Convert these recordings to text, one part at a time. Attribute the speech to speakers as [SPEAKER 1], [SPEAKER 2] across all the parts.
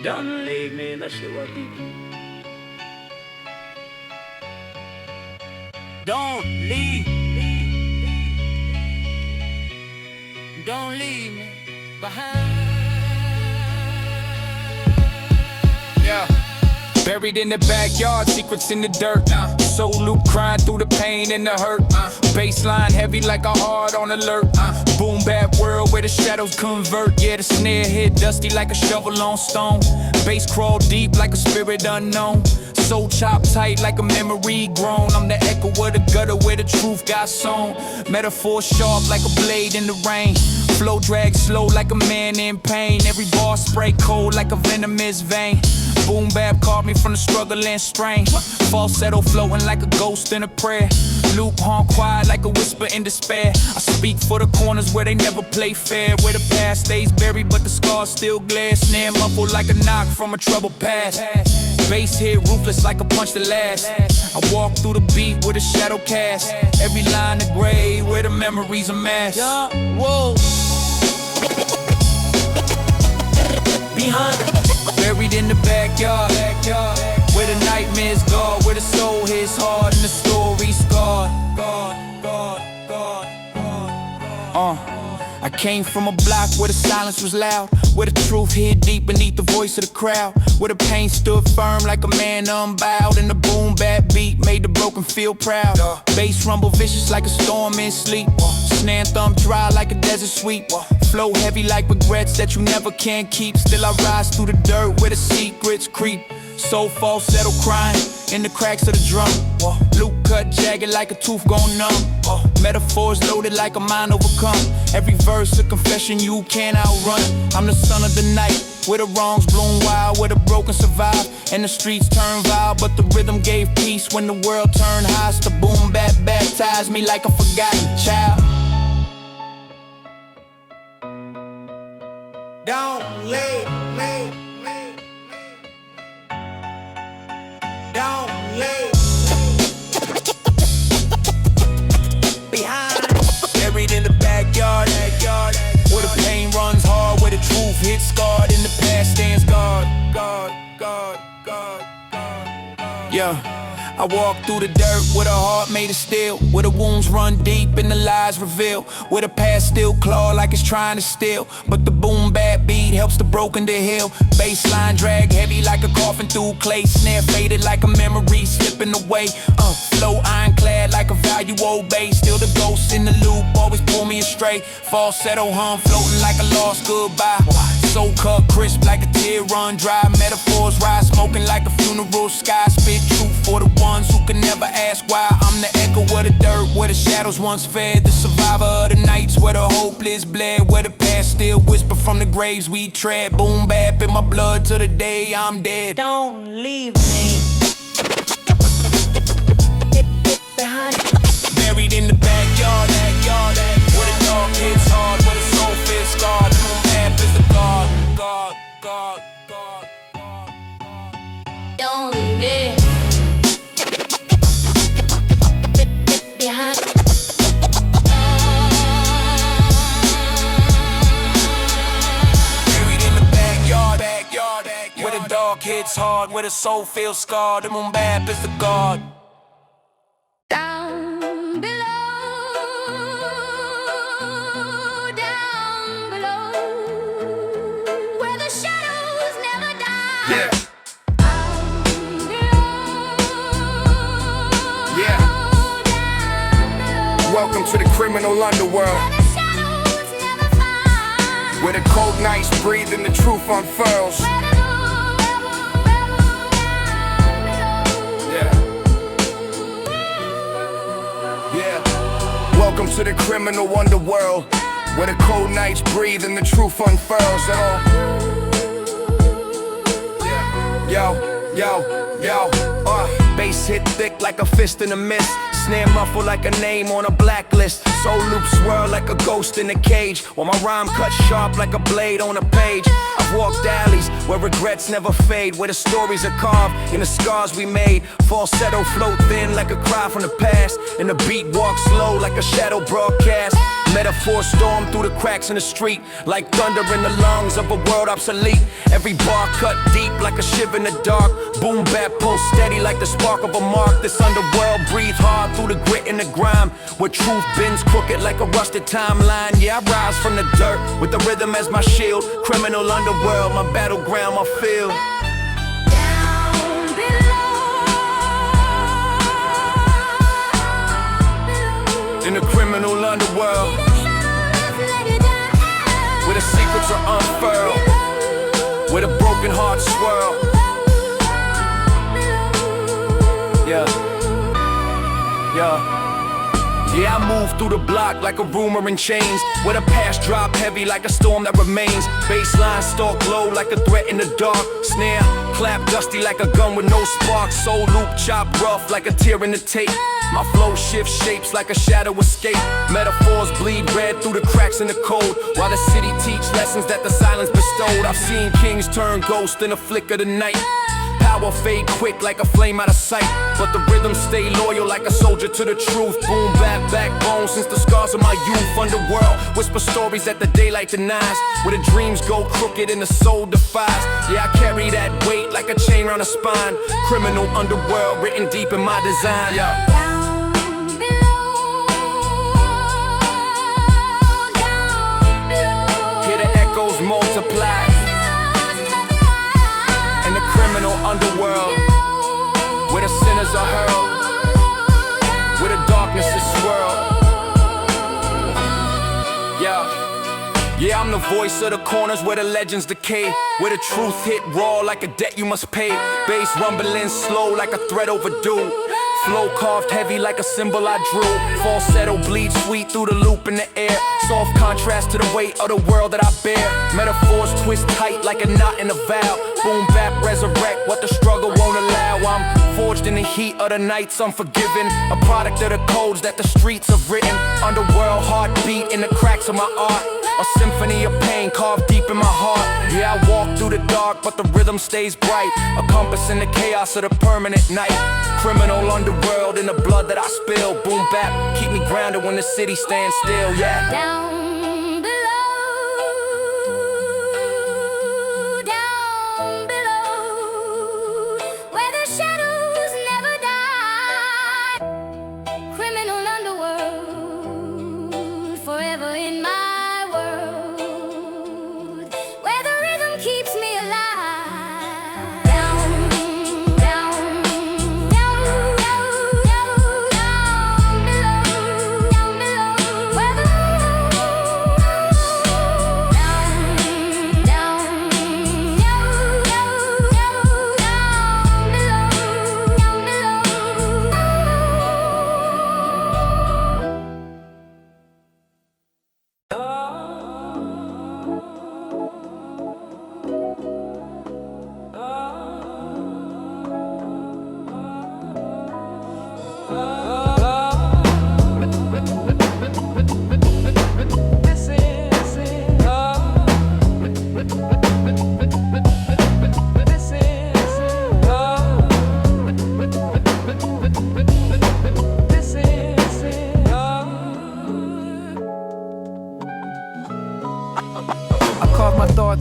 [SPEAKER 1] Don't leave me, that shit was deep. Don't leave. Don't leave me behind.
[SPEAKER 2] Yeah. Buried in the backyard, secrets in the dirt. Soul loop crying through the pain and the hurt. Baseline heavy like a heart on alert. Boom bap world where the shadows convert. Yeah, the snare hit dusty like a shovel on stone. Bass crawl deep like a spirit unknown. Soul chopped tight like a memory grown. I'm the echo of the gutter where the truth got sown. Metaphor sharp like a blade in the rain. Flow drag slow like a man in pain. Every bar spray cold like a venomous vein. Boom bap caught me from the struggle and strain. Falsetto floating like a ghost in a prayer. Loop haunt quiet like a whisper in despair. I speak for the corners where they never play fair. Where the past stays buried but the scars still glare. Snare muffled like a knock from a troubled past. Bass hit ruthless like a punch to last. I walk through the beat with a shadow cast. Every line a grave where the memories amass.
[SPEAKER 1] Whoa. Behind.
[SPEAKER 2] Buried in the backyard, where the nightmares guard, where the soul hits hard and the story scarred. I came from a block where the silence was loud, where the truth hid deep beneath the voice of the crowd, where the pain stood firm like a man unbowed, and the boom bap beat made the broken feel proud. Bass rumble vicious like a storm in sleep. Snare and thumb dry like a desert sweep. Flow heavy like regrets that you never can keep. Still I rise through the dirt where the secrets creep. Soul falsetto crying in the cracks of the drum. Loop cut jagged like a tooth gone numb. Metaphors loaded like a mind overcome. Every verse a confession you can't outrun. I'm the son of the night, where the wrongs bloom wild, where the broken survive and the streets turn wild. But the rhythm gave peace when the world turned highs. The boom bap baptized me like a forgotten child.
[SPEAKER 1] Don't leave. Don't leave behind.
[SPEAKER 2] Buried in the backyard, where the pain runs hard, where the truth hits scarred, and the past stands guard. Yeah. I walk through the dirt with a heart made of steel, where the wounds run deep and the lies reveal, where the past still claw like it's trying to steal, but the boom bap beat helps the broken to heal. Baseline drag heavy like a coffin through clay. Snare faded like a memory slipping away. Flow ironclad like a valuable bass. Still the ghost in the loop, always pull me astray. Falsetto hum floating like a lost goodbye. Soul cut crisp like a tear run dry. Metaphors rise smoking like a funeral sky. Spit truth for the ones who can never ask why. I'm the echo of the dirt where the shadows once fed. The survivor of the nights where the hopeless bled, where the past still whisper from the graves we tread. Boom bap in my blood till the day I'm dead.
[SPEAKER 1] Don't leave me behind.
[SPEAKER 2] Buried in the backyard, where the dark hits hard, where the soul feels scarred. Boom bap is the guard.
[SPEAKER 1] Don't leave behind.
[SPEAKER 2] Buried in the backyard, where the dark hits hard, where the soul feels scarred. The boom bap is the guard.
[SPEAKER 3] Down below, where the shadows never die.
[SPEAKER 2] Yeah. Welcome to the criminal underworld, where the cold nights breathe and the truth unfurls. Welcome to the criminal underworld, where the cold nights breathe and the truth unfurls. Bass hit thick like a fist in a mist. Snare muffled like a name on a blacklist. Soul loop swirl like a ghost in a cage, while my rhyme cuts sharp like a blade on a page. I've walked alleys where regrets never fade, where the stories are carved in the scars we made. Falsetto float thin like a cry from the past, and the beat walks slow like a shadow broadcast.
[SPEAKER 4] Metaphors storm through the cracks in the street, like thunder in the lungs of a world obsolete. Every bar cut deep like a shiver in the dark. Boom bap pulse steady like the spark of a mark. This underworld breathe hard through the grit and the grime, where truth bends crooked like a rusted timeline. Yeah, I rise from the dirt with the rhythm as my shield. Criminal underworld, my battleground, my field.
[SPEAKER 3] Down below.
[SPEAKER 4] In the criminal underworld, where the secrets are unfurled, where the broken hearts swirl. Yeah, yeah. Yeah, I move through the block like a rumor in chains, where the past drop heavy like a storm that remains. Baseline stalk low like a threat in the dark. Snare clap dusty like a gun with no spark. Soul loop chop rough like a tear in the tape. My flow shifts shapes like a shadow escape. Metaphors bleed red through the cracks in the code, while the city teach lessons that the silence bestowed. I've seen kings turn ghost in a flick of the night. Power fade quick like a flame out of sight, but the rhythm stay loyal like a soldier to the truth. Boom bap backbone since the scars of my youth. Underworld whisper stories that the daylight denies, where the dreams go crooked and the soul defies. Yeah, I carry that weight like a chain around the spine. Criminal underworld written deep in my design. Yeah. Multiply in the criminal underworld, where the sinners are hurled, where the darkness is swirled. Yeah, I'm the voice of the corners where the legends decay, where the truth hit raw like a debt you must pay. Bass rumbling slow like a threat overdue. Flow carved heavy like a symbol I drew. Falsetto bleeds sweet through the loop in the air. Soft contrast to the weight of the world that I bear. Metaphors twist tight like a knot in a vow. Boom bap resurrect what the struggle won't allow. I'm forged in the heat of the nights unforgiven, a product of the codes that the streets have written. Underworld heartbeat in the cracks of my art, a symphony of pain carved deep in my heart. Yeah, I walk through the dark, but the rhythm stays bright, a compass in the chaos of the permanent night. Criminal underworld in the blood that I spill. Boom bap, keep me grounded when the city stands still. Yeah.
[SPEAKER 3] Down below, down below, where the shadows never die. Criminal underworld, forever in my world, where the rhythm keeps me alive.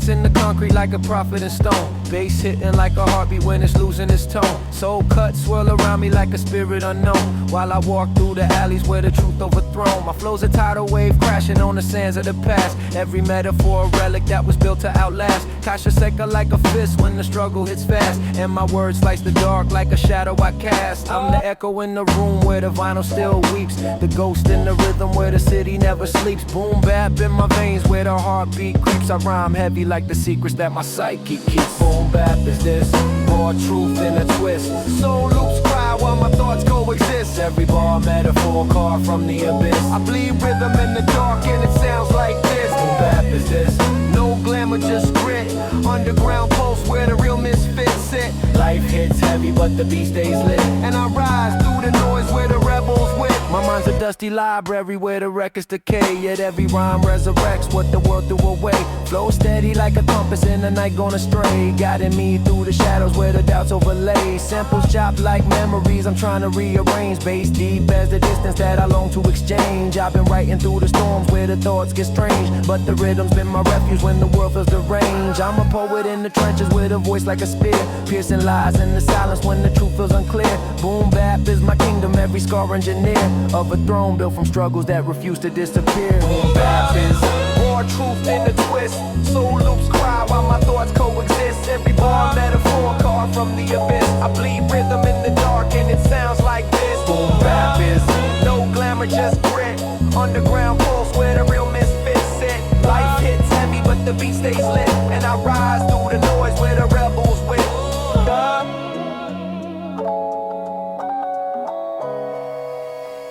[SPEAKER 5] In the concrete like a prophet in stone. Bass hitting like a heartbeat when it's losing its tone. Soul cuts swirl around me like a spirit unknown, while I walk through the alleys where the truth overthrown. My flow's a tidal wave crashing on the sands of the past. Every metaphor a relic that was built to outlast. Kasha Seka like a fist when the struggle hits fast, and my words slice the dark like a shadow I cast. I'm the echo in the room where the vinyl still weeps, the ghost in the rhythm where the city never sleeps. Boom bap in my veins where the heartbeat creeps. I rhyme heavy like the secrets that my psyche keeps. Boom bap is this, more truth in a twist. Soul loops cry while my thoughts coexist. Every bar metaphor carved from the abyss. I bleed rhythm in the dark and it sounds like this. Boom bap is this, no glamour, just grit. Underground pulse where the real misfits sit. Life hits heavy but the beat stays lit, and I rise through the noise where the rebels win. My mind's a dusty library where the records decay, yet every rhyme resurrects what the world threw away. Flow So steady like a compass in the night gonna stray, guiding me through the shadows where the doubts overlay. Samples chopped like memories I'm trying to rearrange. Bass deep as the distance that I long to exchange. I've been writing through the storms where the thoughts get strange, but the rhythm's been my refuge when the world feels deranged. I'm a poet in the trenches with a voice like a spear, piercing lies in the silence when the truth feels unclear. BoomBap is my kingdom, every scar engineer of a throne built from struggles that refuse to disappear. BoomBap is more truth in the twist. Soul loops cry while my thoughts coexist. Every bar metaphor carved from the abyss. I bleed rhythm in the dark and it sounds like this. BoomBap is no glamour, just grit. Underground pulse where the real misfits sit. Life hits heavy but the beat stays lit, and I rise through the noise where the rebels win.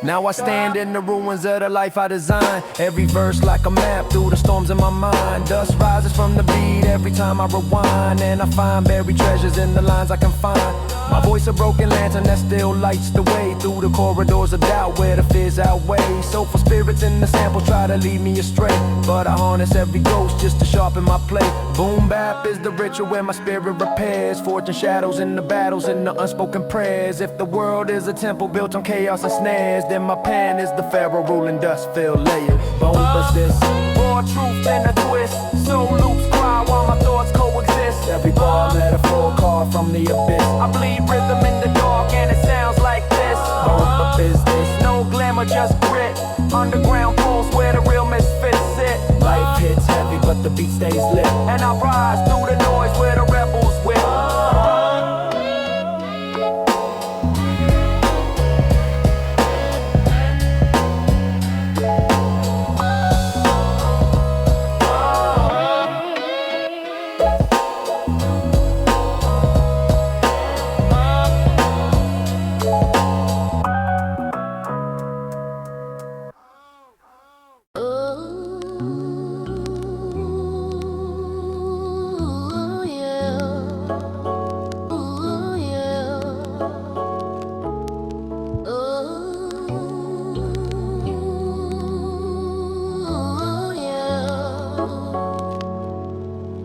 [SPEAKER 5] Now I stand in the ruins of the life I designed. Every verse like a map through the storms in my mind. Dust rises from the beat every time I rewind, and I find buried treasures in the lines I can find. My voice a broken lantern that still lights the way through the corridors of doubt where the fears outweigh. Soulful spirits in the sample try to lead me astray, but I harness every ghost just to sharpen my play. BoomBap is the ritual where my spirit repairs, forging shadows in the battles and the unspoken prayers. If the world is a temple built on chaos and snares, then my pen is the pharaoh ruling dust-filled layers. Boom this, more truth than a twist. Soul loops cry while my thoughts coexist. Every bar metaphor carved from the abyss. I bleed rhythm in the dark and it sounds like this. Boom business, no glamour, just grit. Underground pulse where the real misfits sit. Life hits heavy but the beat stays lit, and I rise through the noise where the rebels win.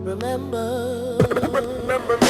[SPEAKER 5] Remember me.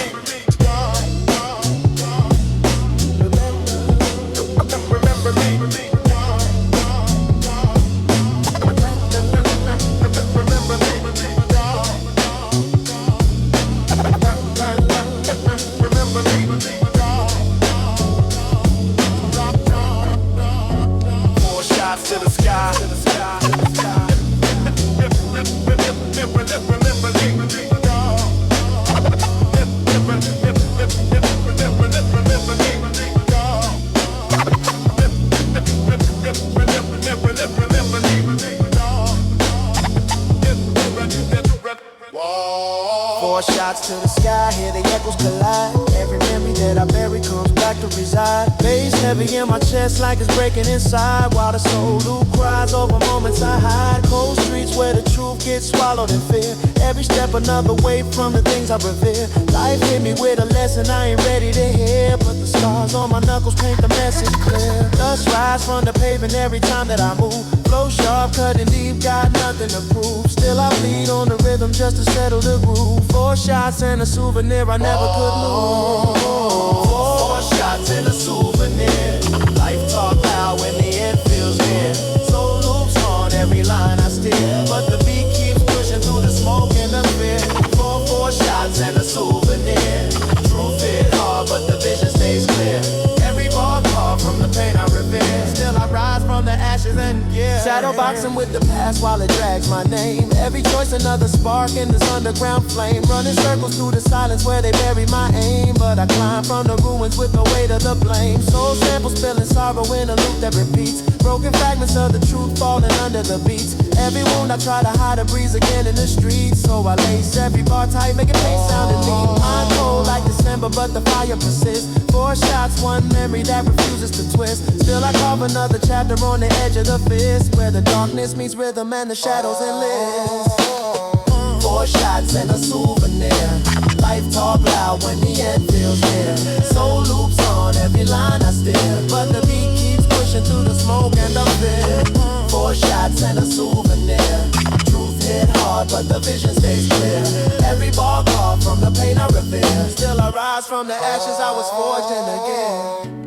[SPEAKER 5] Four shots to the sky, hear the echoes collide. Every memory that I bury comes back to reside. Bass heavy in my chest like it's breaking inside, while the soul loop cries over moments I hide. Cold streets where the truth gets swallowed in fear. Every step another way from the things I revere. Life hit me with a lesson I ain't ready to hear, but the scars on my knuckles paint the message clear. Dust rise from the pavement every time that I move. Flow sharp, cutting deep, got nothing to prove. Still I bleed on the rhythm just to settle the groove. 4 shots and a souvenir I never could lose. 4 shots and a souvenir. Life talk loud when the end feels near. Soul loops on every line I steer, but the beat keeps pushing through the smoke and the fear. 4 shots and a souvenir. Truth hit hard, but the vision stays clear. Every bar carved from the pain I revere. Still I rise from the ashes and shadow boxing with the past while it drags my name. Every choice another spark in this underground flame. Running circles through the silence where they bury my aim, but I climb from the ruins with the weight of the blame. Soul samples spilling sorrow in a loop that repeats. Broken fragments of the truth falling under the beats. Every wound I try to hide a breeze again in the streets. So I lace every bar tight, make it pain sound elite. I'm cold like December, but the fire persists. 4 shots, 1 memory that refuses to twist. Still I carve another chapter on the edge of the fist, where the darkness meets rhythm and the shadows enlist. 4 shots and a souvenir. Life talk loud when the end feels near. Soul loops on every line I steer, but the beat keeps pushing through the smoke and the fear. 4 shots and a souvenir. Truth hit hard, but the vision stays clear. Every bar carved from the pain I revere. Still I rise from the ashes, I was forging again.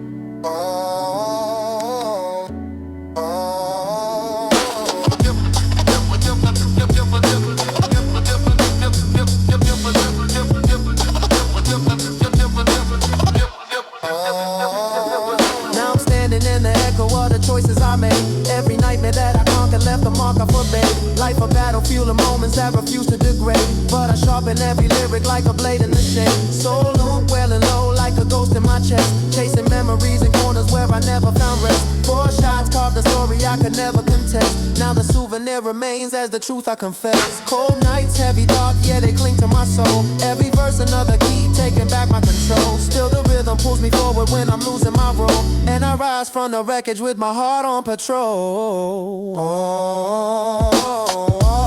[SPEAKER 5] Now I'm standing in the echo of the choices I made. Every nightmare that I conquered left a mark I forbade. Life a battlefield of moments that refuse to degrade. But I sharpen every lyric like a blade in the shade. Soul loop welling low like a ghost in my chest. Chasing memories in corners where I never found rest. 4 shots carved a story I could never contest. Now the souvenir remains as the truth I confess. Cold nights, heavy dark, yeah they cling to my soul. Every verse another key, taking back my control. Still the rhythm pulls me forward when I'm losing my role. And I rise from the wreckage with my heart on patrol.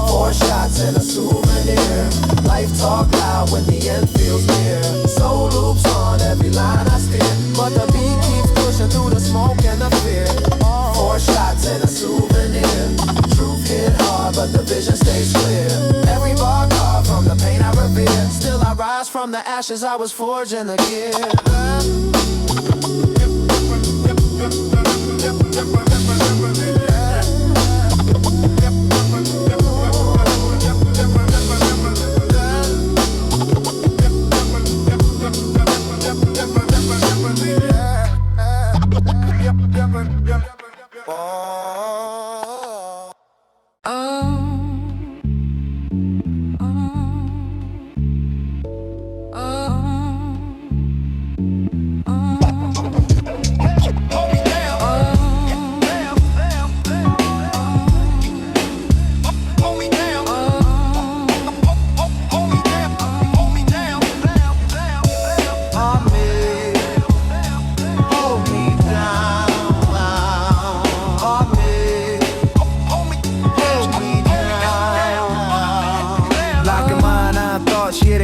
[SPEAKER 5] 4 shots and a souvenir. Life talk loud when the end feels near. Soul loops on every line I steer. But the beat keeps pushing through the smoke and the fear. 4 shots and a souvenir. Truth hit hard but the vision stays clear. Every bar carved from the pain I revere. Still I rise from the ashes, I was forging again.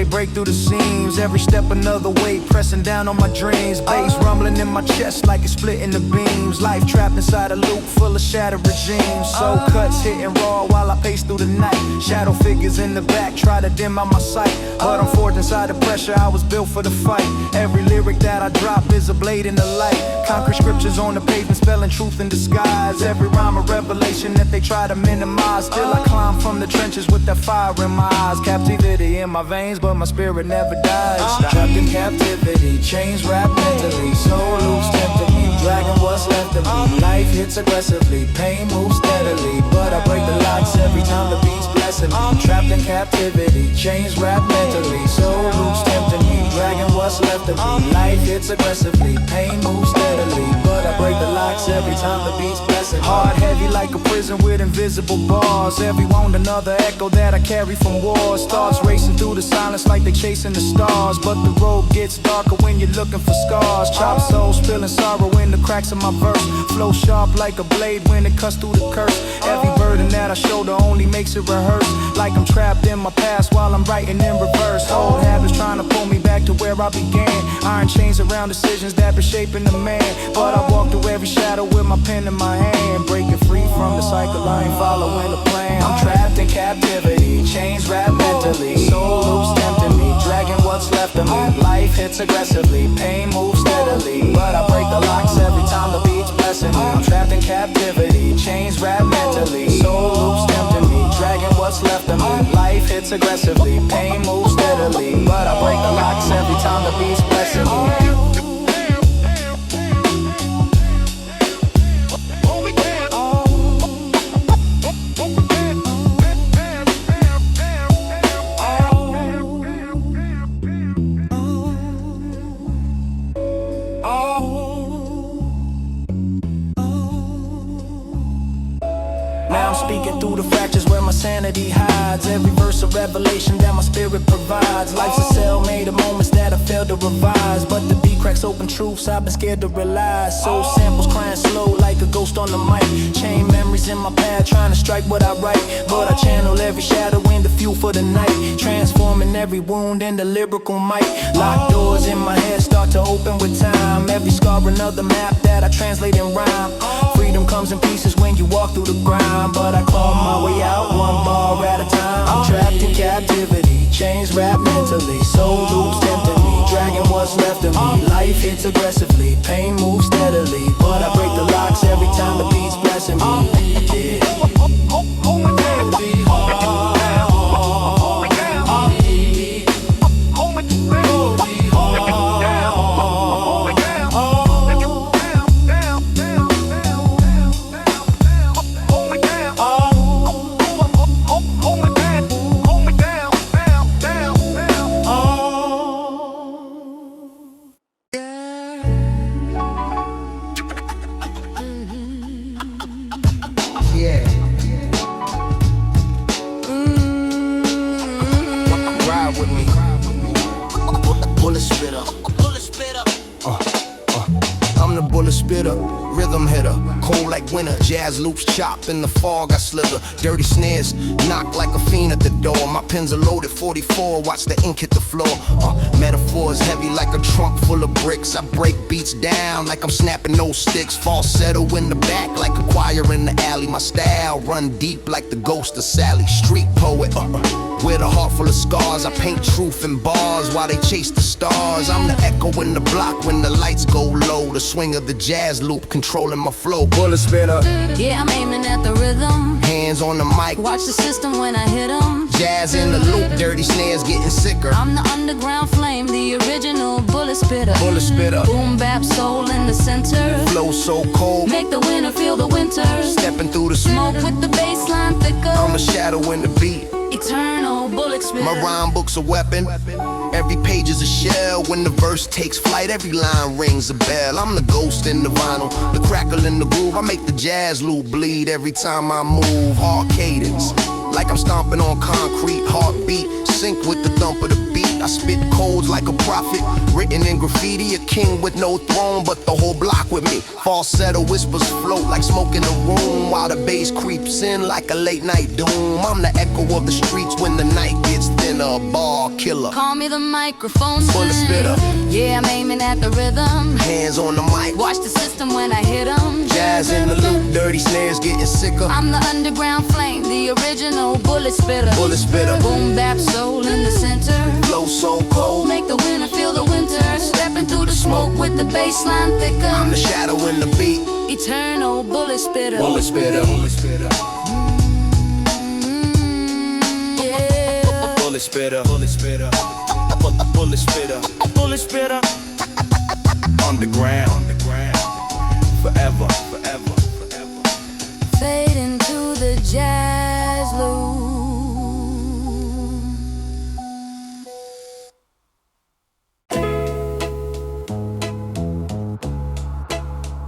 [SPEAKER 5] Break through the seams, every step another weight, pressing down on my dreams. Bass rumbling in my chest like it's splitting the beams. Life trapped inside a loop full of shattered regimes. Soul cuts hitting raw while I pace through the night. Shadow figures in the back try to dim out my sight, but I'm forged inside the pressure, I was built for the fight. Every lyric that I drop is a blade in the light. Concrete scriptures on the pavement spelling truth in disguise. Every rhyme a revelation that they try to minimize. Still I climb from the trenches with that fire in my eyes. Captivity in my veins but my spirit never dies. Trapped in captivity, chains wrapped mentally. Soul loops tempting me, dragging what's left of me. Life hits aggressively, pain moves steadily, but I break the locks every time the beat's blessing me. Trapped in captivity, chains wrapped mentally. Soul loops tempting me, dragging what's left of me. Life hits aggressively, pain moves steadily, but I break the locks every time the beat's blessing me. Hard heavy like a prison with invisible bars. Every wound another echo that I carry from wars. Thoughts racing through the silence like they chasing the stars, but the road gets darker when you're looking for scars. Chopped soul spilling sorrow in the cracks of my verse. Flow sharp like a blade when it cuts through the curse. Every burden that I shoulder only makes it rehearse. Like I'm trapped in my past while I'm writing in reverse. Old habits trying to pull me back to where I began. Iron chains around decisions that been shaping the man, but I walk through every shadow with my pen in my hand. Breaking free from the cycle, I ain't following the plan. I'm trapped in captivity, chains wrapped mentally. Soul loops tempting me, dragging what's left of me. Life hits aggressively, pain moves steadily, but I break the locks every time the beat's blessing me. I'm trapped in captivity, chains wrapped mentally. Soul loops tempting me, dragging what's left of me. Life hits aggressively, pain moves steadily, but I break the locks every time the beat's blessing me. Now I'm speaking through the fractures where my sanity hides. Every verse a revelation that my spirit provides. Life's a cell made of moments that I failed to revise, but the beat cracks open truths I've been scared to realize. Soul samples crying slow like a ghost on the mic. Chain memories in my path trying to strike what I write, but I channel every shadow into fuel for the night. Transforming every wound into lyrical might. Locked doors in my head start to open with time. Every scar another map that I translate in rhyme. Freedom comes in pieces when you walk through the grind, but I claw my way out one bar at a time. I'm trapped captivity, chains wrap mentally, soul loops tempting me, dragging what's left of me. Life hits aggressively, pain moves steadily, but I break the locks every time the beat's blessing me. Ride with me. Bullet spitter. I'm the bullet spitter, rhythm hitter, cold like winter. Jazz loops chop in the fog, I slither. Dirty snares knock like a fiend at the door. My pens are loaded 44, watch the ink hit the floor. Metaphors heavy like a trunk full of bricks. I break beats down like I'm snapping those sticks. Falsetto in the back like a choir in the alley. My style run deep like the ghost of Sally. Street poet, with a heart full of scars. I paint truth in bars while they chase the stars. I'm the echo in the block when the lights go low. The swing of the jazz loop controlling my flow. Bullet spitter.
[SPEAKER 3] Yeah, I'm aiming at the rhythm.
[SPEAKER 4] Hands on the mic.
[SPEAKER 3] Watch the system when I hit 'em.
[SPEAKER 4] Jazz in the loop, dirty snares getting sicker.
[SPEAKER 3] I'm the underground flame, the original bullet spitter.
[SPEAKER 4] Bullet spitter.
[SPEAKER 3] Boom bap soul in the center.
[SPEAKER 4] Flow so cold.
[SPEAKER 3] Make the winter feel the winter.
[SPEAKER 4] Stepping through the smoke.
[SPEAKER 3] Smoke with the bass line thicker.
[SPEAKER 4] I'm a shadow in the beat.
[SPEAKER 3] Eternal bullet spitter.
[SPEAKER 4] My rhyme book's a weapon. Every page is a shell. When the verse takes flight, every line rings a bell. I'm the ghost in the vinyl, the crackle in the groove. I make the jazz loop bleed every time I move. Hard cadence, like I'm stomping on concrete. Heartbeat, sync with the thump of the beat. I spit codes like a prophet, written in graffiti. A king with no throne, but the whole block with me. Falsetto whispers float like smoke in the room, while the bass creeps in like a late night doom. I'm the echo of the streets when the night gets thinner. A bar killer.
[SPEAKER 3] Call me the microphone
[SPEAKER 4] Bullet spitter.
[SPEAKER 3] Yeah, I'm aiming at the rhythm.
[SPEAKER 4] Hands on the mic.
[SPEAKER 3] Watch the system when I hit 'em.
[SPEAKER 4] Jazz in the loop, dirty snares getting sicker.
[SPEAKER 3] I'm the underground flame, the original bullet spitter.
[SPEAKER 4] Bullet spitter.
[SPEAKER 3] Boom bap soul in the center.
[SPEAKER 4] Flow so cold.
[SPEAKER 3] Make the winter feel the winter. Stepping through the smoke with the bass line thicker.
[SPEAKER 4] I'm the shadow in the beat.
[SPEAKER 3] Eternal bullet spitter.
[SPEAKER 4] Bullet spitter. Bullet spitter.
[SPEAKER 3] Yeah.
[SPEAKER 4] Bullet spitter. Bullet spitter. Bullet spitter. Bullet spitter. Underground. Underground. Forever. Forever. Forever.
[SPEAKER 3] Fade into the jazz loop.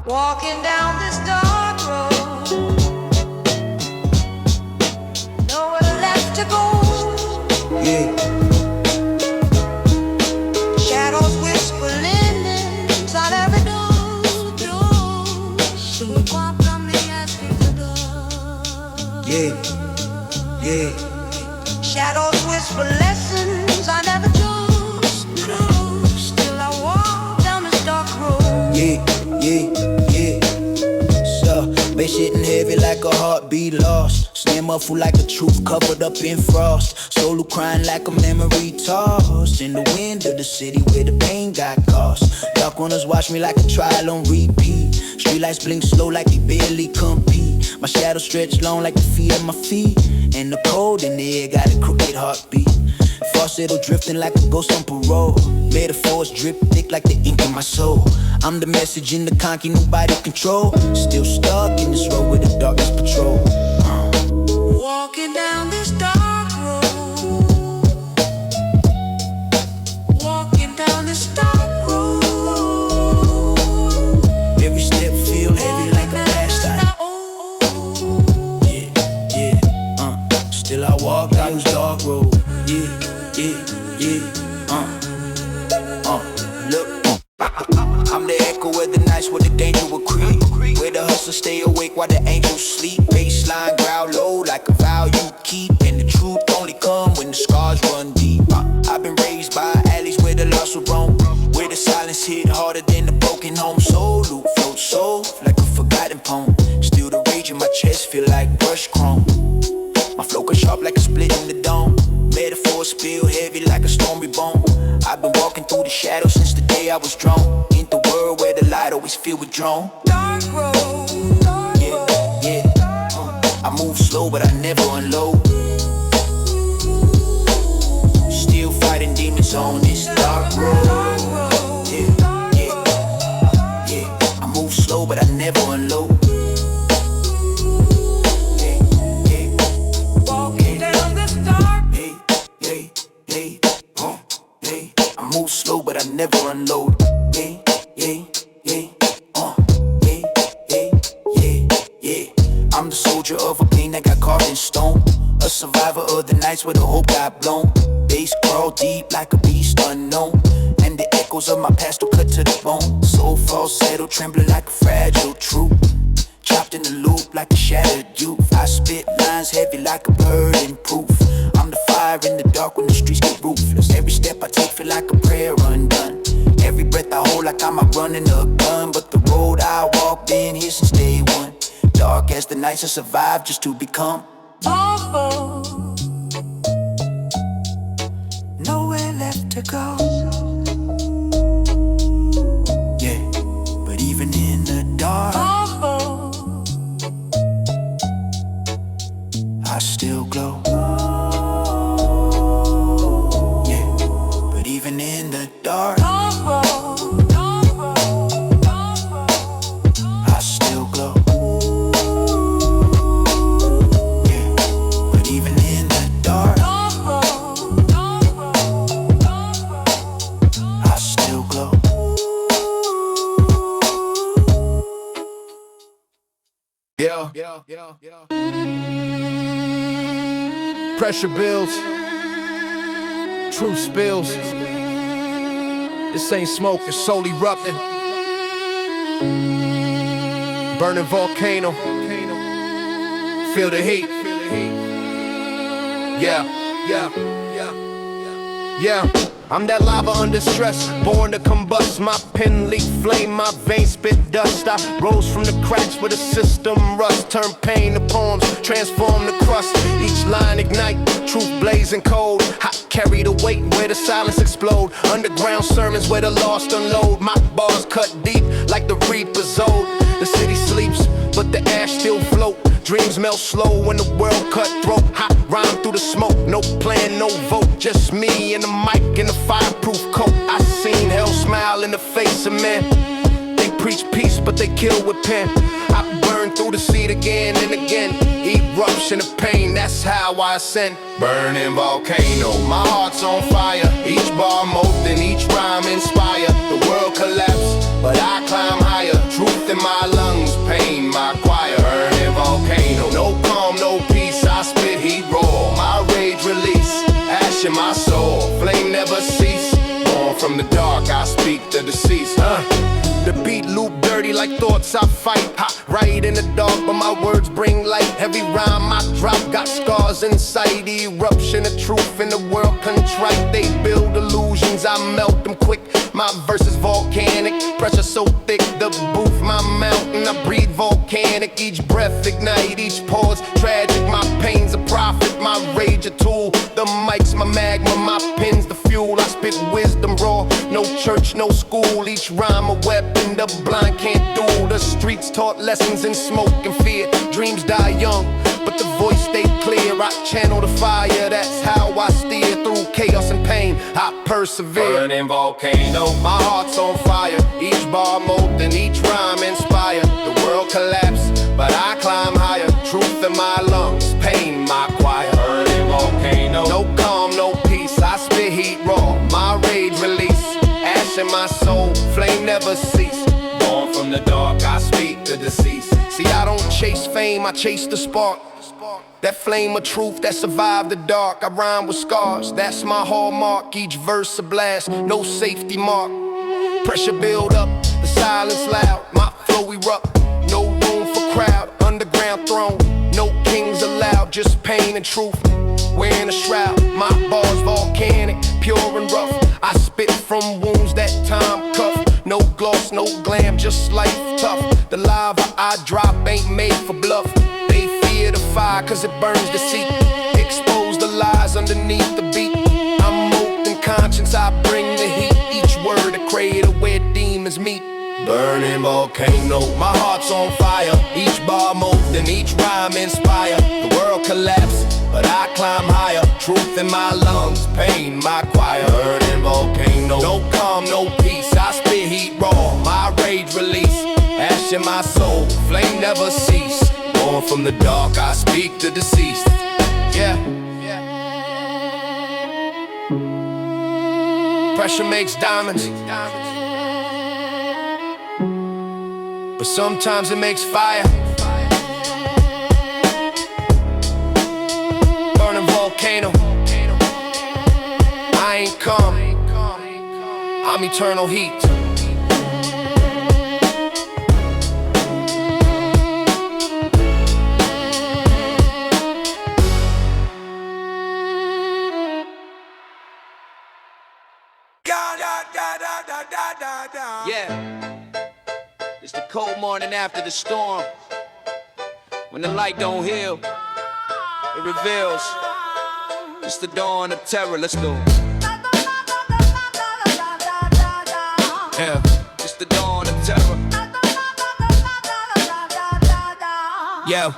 [SPEAKER 1] Walking down this dark road, nowhere left to go.
[SPEAKER 4] Yeah.
[SPEAKER 1] Shadows whisper inside every door. Soon walk on me asking the door.
[SPEAKER 4] Yeah. Yeah.
[SPEAKER 1] Shadows whisper lessons I never chose. Still I walk down this dark road.
[SPEAKER 5] Yeah, yeah, yeah. So, bass hitting heavy like a heartbeat lost. Snare muffled like a truth covered up in frost. Solo crying like a memory tossed in the wind of the city where the pain got caused. Dark runners watch me like a trial on repeat. Streetlights blink slow like they barely compete. My shadow stretched long like the feet of my feet. And the cold in the air got a crooked heartbeat. Falsetto drifting like a ghost on parole. Metaphors drip thick like the ink in my soul. I'm the message in the conky nobody control. Still stuck in this road with the darkness patrol.
[SPEAKER 1] Walking down this dark road. Walking down this dark road.
[SPEAKER 5] Every step feel heavy like a flashlight. Yeah, yeah, still I walk down this dark road. Yeah, yeah, yeah, look, I'm the echo of the nights where the danger will creep. Where the hustle stay awake while the angels sleep. Baseline growl low like a vow you keep. And the truth only come when the scars run deep. I've been raised by alleys where the lost will roam. Where the silence hit harder than the broken home. Soul loop floats soul like a forgotten poem. Still the rage in my chest feel like brush chrome. My flow can sharp like a split in the dome. Metaphor
[SPEAKER 6] through the shadows since the day I was drawn. In the world where the light always feel withdrawn.
[SPEAKER 1] Dark road,
[SPEAKER 6] I move slow but I never unload. Still fighting demons on this dark road. I move slow but I never unload.
[SPEAKER 1] walking down this dark.
[SPEAKER 6] I move slow but I never unload. I'm the soldier of a pain that got carved in stone. A survivor of the nights where the hope got blown. Bass crawl deep like a beast unknown. And the echoes of my past will cut to the bone. Soul falsetto trembling like a fragile truth. Chopped in the loop like a shattered youth. I spit lines heavy like a burden proof. I'm the fire in the dark when the streets get ruthless. Every step I take feel like a prayer undone. Every breath I hold like I'm out running a gun. But the road I walked been here since day one. Dark as the nights I survive just to become.
[SPEAKER 1] Oh, nowhere left to go.
[SPEAKER 6] Yeah, but even in the dark,
[SPEAKER 1] Oh,
[SPEAKER 6] I still glow. Yeah, but even in the dark, I still glow. Yeah, but even in the dark, I still glow.
[SPEAKER 4] Yeah. Pressure builds, truth spills. This ain't smoke, it's soul erupting. Burning volcano. Feel the heat. Yeah. I'm that lava under stress, born to combust. My pen leak flame, my veins spit dust. I rose from the cracks where the system rust. Turn pain to poems, transform the crust. Each line ignite, truth blazing cold. I carry the weight where the silence explode. Underground sermons where the lost unload. My bars cut deep like the reaper's ode. The city sleeps, but the ash still float. Dreams melt slow when the world cut throat. Hot rhyme through the smoke, no plan, no vote. Just me and the mic and the fireproof coat. I seen hell smile in the face of men. They preach peace, but they kill with pen. I burn through the seed again and again. Eruption of pain, that's how I ascend. Burning volcano, my heart's on fire. Each bar molten, each rhyme inspire. The world collapse, but I climb higher. Truth in my lungs, pain my choir. Burning volcano, no calm, no peace. I spit heat raw, my rage release. Ash in my soul, flame never cease. Born from the dark, I speak the deceased. The beat loop dirty like thoughts I fight. Right in the dark, but my words bring light. Every rhyme I drop got scars inside. Eruption of truth in the world contrite. They build illusions, I melt them quick. My verse is volcanic, pressure so thick. The booth, my mountain, I breathe volcanic. Each breath ignite, each pause tragic. My pain's a prophet, my rage a tool. The mic's my magma, my pen's the fuel. I spit wisdom raw, no church, no school. Each rhyme a weapon, the blind can't duel. The streets taught lessons in smoke and fear. Dreams die young, but the voice stayed clear. I channel the fire, that's how I steer. Through chaos and pain, I persevere. Burning volcano, my heart's on fire. Each bar molten, each rhyme inspire. The world collapse, but I climb higher. Truth in my lungs, pain my choir. Burning volcano, no calm, no peace. I spit heat raw, my rage release. Ash in my soul, flame never cease. Born from the dark, I speak the deceased. See, I don't chase fame, I chase the spark. That flame of truth that survived the dark. I rhyme with scars, that's my hallmark. Each verse a blast, no safety mark. Pressure build up, the silence loud. My flow erupt, no room for crowd. Underground throne, no kings allowed. Just pain and truth, wearing a shroud. My bars volcanic, pure and rough. I spit from wounds that time cuff. No gloss, no glam, just life tough. The lava I drop ain't made for bluff. They fear the fire cause it burns deceit. Expose the lies underneath the beat. I'm molten conscience, I bring the heat. burning volcano. My heart's on fire, each bar moved and each rhyme inspire. The world collapsed, but I climb higher. Truth in my lungs, pain my choir. Burning volcano, no calm, no peace. I spit heat raw, my rage release. Ash in my soul, flame never cease. Born from the dark, I speak the deceased. Yeah. Pressure makes diamonds, but sometimes it makes fire. Burning volcano, I ain't calm, I'm eternal heat.
[SPEAKER 7] Yeah, it's the cold morning after the storm. When the light don't heal, it reveals. It's the dawn of terror, let's go. Yeah, it's the dawn of terror.
[SPEAKER 4] Yo,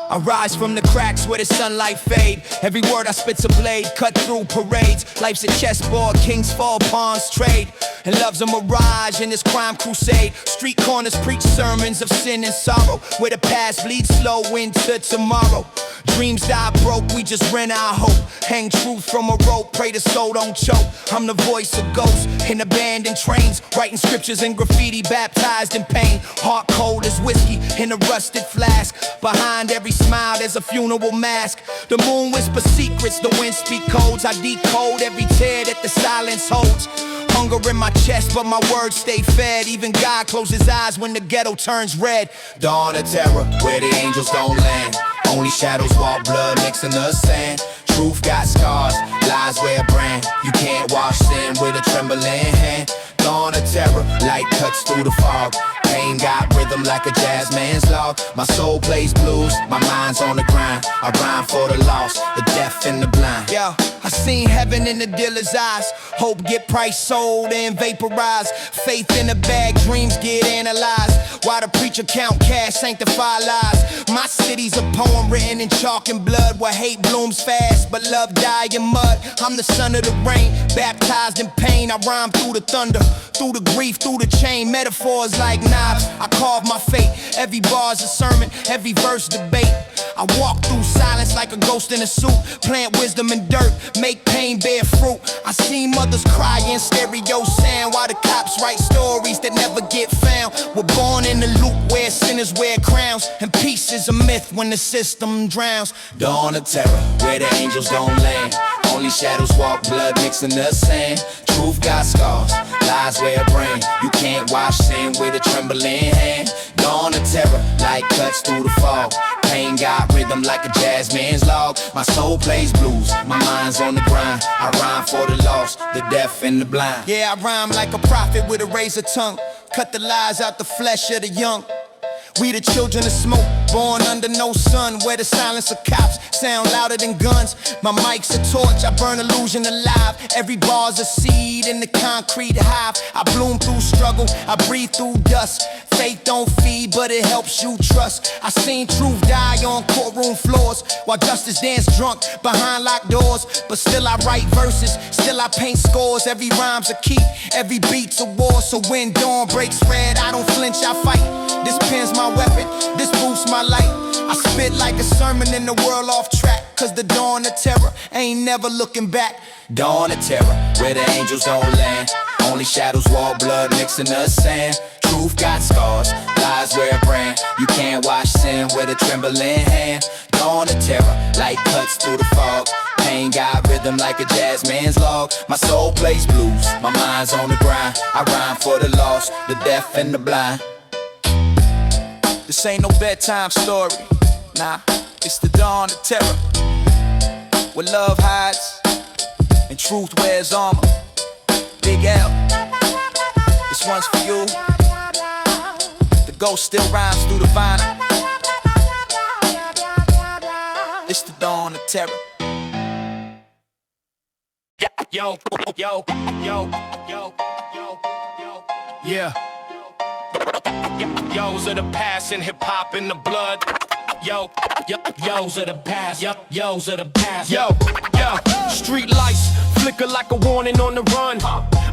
[SPEAKER 4] I rise from the cracks where the sunlight fade. Every word I spit's a blade, cut through parades. Life's a chessboard, kings fall, pawns trade. And love's a mirage in this crime crusade. Street corners preach sermons of sin and sorrow, where the past bleeds slow into tomorrow. Dreams die broke, we just rent our hope. Hang truth from a rope, pray the soul don't choke. I'm the voice of ghosts in abandoned trains, writing scriptures in graffiti, baptized in pain. Heart cold as whiskey in a rusted flask. Behind every smile there's a funeral mask. The moon whispers secrets, the wind speak codes. I decode every tear that the silence holds. Hunger in my chest, but my words stay fed. Even God closes his eyes when the ghetto turns red.
[SPEAKER 6] Dawn of terror, where the angels don't land. Only shadows walk, blood mixing the sand. Truth got scars, lies wear a brand. You can't wash sin with a trembling hand. Dawn of terror, light cuts through the fog. Pain got rhythm like a jazz man's log. My soul plays blues, my mind's on the grind. I rhyme for the lost, the deaf and the blind.
[SPEAKER 4] Yo, I seen heaven in the dealer's eyes. Hope get price sold and vaporized. Faith in a bag, dreams get analyzed. While the preacher count cash, sanctify lies. My city's a poem written in chalk and blood, where hate blooms fast, but love die in mud. I'm the son of the rain, baptized in pain. I rhyme through the thunder, through the grief, through the chain. Metaphors like knives, I carve my fate. Every bar's a sermon, every verse debate. I walk through silence like a ghost in a suit. Plant wisdom in dirt, make pain bear fruit. I see mothers cry in stereo sound, while the cops write stories that never get found. We're born in the loop where sinners wear crowns, and peace is a myth when the system drowns.
[SPEAKER 6] Dawn of terror, where the angels don't land. Only shadows walk, blood mixing the sand. Truth got scars, lies wear a brand. You can't wash sin with a trembling hand. Dawn of terror, light cuts through the fog. Pain got rhythm like a jazz man's log. My soul plays blues, my mind's on the grind. I rhyme for the lost, the deaf and the blind.
[SPEAKER 4] Yeah, I rhyme like a prophet with a razor tongue. Cut the lies out the flesh of the young. We the children of smoke, born under no sun, where the silence of cops sound louder than guns. My mic's a torch, I burn illusion alive. Every bar's a seed in the concrete hive. I bloom through struggle, I breathe through dust. Faith don't feed, but it helps you trust. I seen truth die on courtroom floors, while justice dance drunk behind locked doors. But still I write verses, still I paint scores. Every rhyme's a key, every beat's a war. So when dawn breaks red, I don't flinch, I fight. This pen's my weapon, this boosts my light. I spit like a sermon in the world off track, cause the dawn of terror ain't never looking back.
[SPEAKER 6] Dawn of terror, where the angels don't land. Only shadows walk, blood mixing the sand. Truth got scars, lies wear a brand. You can't wash sin with a trembling hand. Dawn of terror, light cuts through the fog. Pain got rhythm like a jazz man's log. My soul plays blues, my mind's on the grind. I rhyme for the lost, the deaf and the blind.
[SPEAKER 7] This ain't no bedtime story, nah, it's the dawn of terror, where love hides and truth wears armor. Big L, this one's for you. The ghost still rhymes through the vinyl. It's the dawn of terror.
[SPEAKER 4] Yo, yo, yo, yo, yo, yo. Yeah. Yo's of the past and hip hop in the blood. Yo's of the past. Yo's of the past. Yo, street lights flicker like a warning on the run.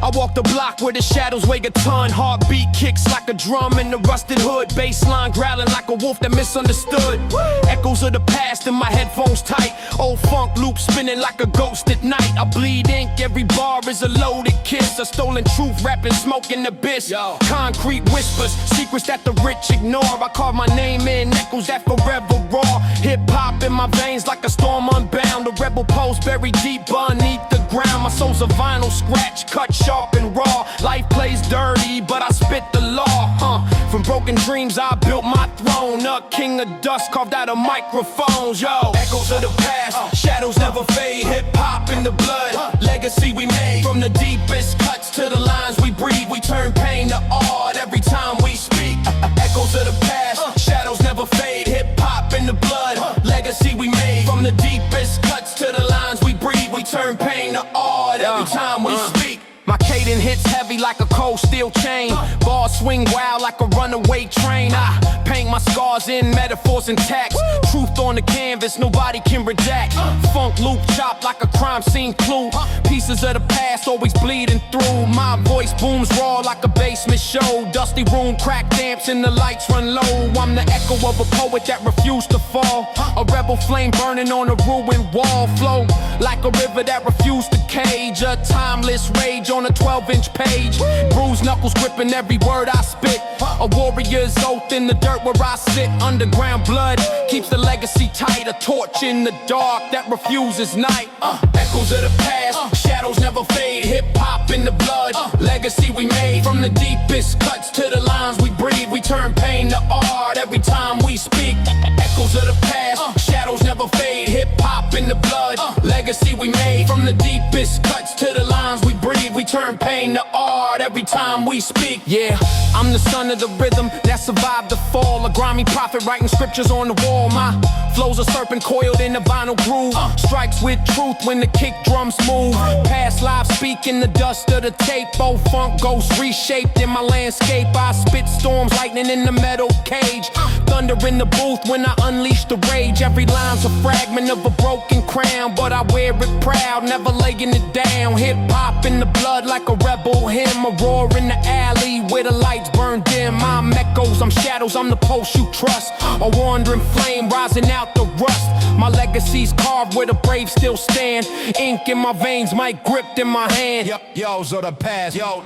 [SPEAKER 4] I walk the block where the shadows weigh a ton. Heartbeat kicks like a drum in the rusted hood. Bassline growling like a wolf that misunderstood. Echoes of the past in my headphones tight. Old funk loop spinning like a ghost at night. I bleed ink, every bar is a loaded kiss. A stolen truth rapping smoke in the abyss. Concrete whispers, secrets that the rich ignore. I carve my name in echoes that forever raw. Hip hop in my veins like a storm unbound. A rebel post buried deep beneath the ground. My soul's a vinyl scratch, cut sharp and raw. Life plays dirty, but I spit the law. From broken dreams I built my throne. A king of dust carved out of microphones. Yo, echoes of the past, shadows never fade. Hip hop in the blood, legacy we made. From the deepest cuts to the lines we breathe, we turn pain to art every time we speak. Echoes of the past, shadows never fade. Hip hop in the blood, legacy we made. From the deepest cuts to the lines we breathe, we turn pain to art every time we speak. My cadence hits heavy like a cold steel chain. Bars swing wild like a runaway train. I paint my scars in metaphors and text. Truth on the canvas, nobody can reject. Funk loop chopped like a crime scene clue. Pieces of the past always bleeding through. My voice booms raw like a basement show. Dusty room, crack damps and the lights run low. I'm the echo of a poet that refused to fall. A rebel flame burning on a ruined wall. Flow like a river that refused to cage. A timeless rage on a 12-inch page. Bruised knuckles gripping every word I spit. A warrior's oath in the dirt where I sit. Underground blood keeps the legacy tight. A torch in the dark that refuses night. Echoes of the past, shadows never fade. Hip hop in the blood, legacy we made. From the deepest cuts to the lines we breathe, we turn pain to art every time we speak. Echoes of the past, shadows never fade. Hip hop in the blood, legacy we made. From the deepest cuts to the lines we breathe, we turn pain to art every time we speak. Yeah, I'm the son of the rhythm that survived the fall. A grimy prophet writing scriptures on the wall. My flow's a serpent coiled in a vinyl groove. Strikes with truth when the kick drums move. Past live speak in the dust of the tape. Old funk ghosts reshaped in my landscape. I spit storms, lightning in the metal cage. Thunder in the booth when I unleash the rage. Every line's a fragment of a broken crown, but I wear it proud, never laying it down. Hip hop in the blood like a rebel hymn. A roar in the alley where the lights burn dim. I'm echoes, I'm shadows, I'm the post you trust. A wandering flame rising out the rust. My legacy's carved where the brave still stand. Ink in my veins, mic gripped in my hand. Yo's of the past, yo.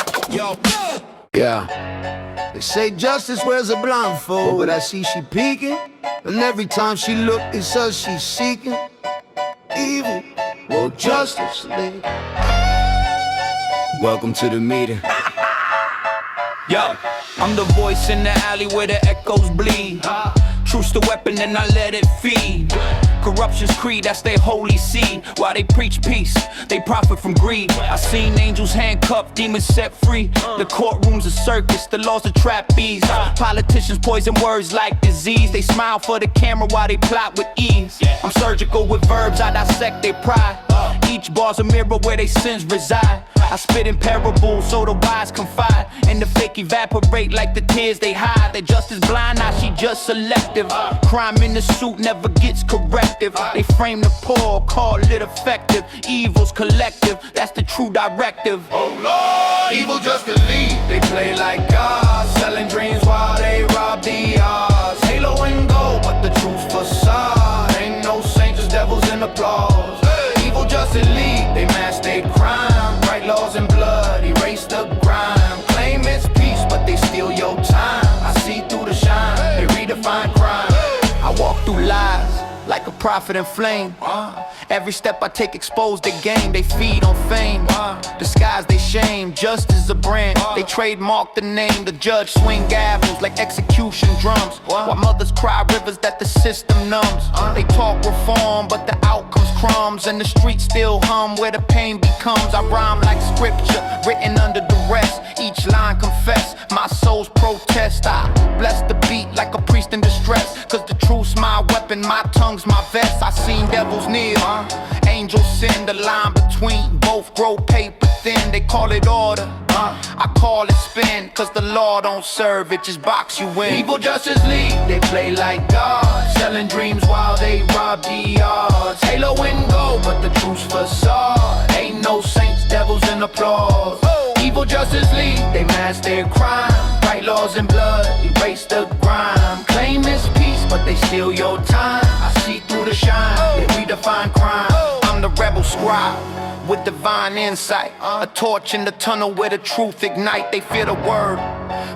[SPEAKER 8] Yeah. They say justice wears a blindfold, but I see she peeking. And every time she look, it's us she's seeking. Evil, well, justice, lady. Welcome to the meeting.
[SPEAKER 7] Yo, I'm the voice in the alley where the echoes bleed. Truth's the weapon and I let it feed. Corruption's creed, that's their holy seed. While they preach peace, they profit from greed. I seen angels handcuffed, demons set free. The courtroom's a circus, the law's a trapeze. Politicians poison words like disease. They smile for the camera while they plot with ease. I'm surgical with verbs, I dissect their pride. Each bar's a mirror where they sins reside. I spit in parables so the wise confide, and the fake evaporate like the tears they hide. They just as blind, now she just selective. Crime in the suit never gets corrective. They frame the poor, call it effective. Evil's collective, that's the true directive.
[SPEAKER 9] Oh Lord, evil just a lead. They play like God, selling dreams while they rob the odds. Halo and gold, but the truth's facade. Ain't no saints, just devils in applause. Evil just a lead, they mask their crime. Write laws in blood, erase the grime. Claim it's peace, but they steal your time. I see through the shine, they redefine crime.
[SPEAKER 7] I walk through lies like a prophet in flame. Every step I take expose the game. They feed on fame, disguise they shame. Justice a brand, they trademark the name. The judge swing gavels like execution drums, while mothers cry rivers that the system numbs. They talk reform, but the outcome's crumbs. And the streets still hum where the pain becomes. I rhyme like scripture, written under duress. Each line confess, my soul's protest. I bless the beat like a priest in distress, cause the truth's my weapon, my tongue's my vest. I seen devils near, angels sin. The line between both grow paper
[SPEAKER 9] thin, they call it order. I call it spin, cause the law don't serve, it just box you in. Evil Justice League, they play like God, selling dreams while they rob the odds. Halo and gold, but the truth's facade. Ain't no saints, devils, and applause. Evil Justice League, they mask their crime. Write laws in blood, erase the grime. Claim it's peace, but they steal your time. I see through the shine, they redefine crime. I'm the rebel scribe with divine insight, a torch in the tunnel where the truth ignite. They fear the word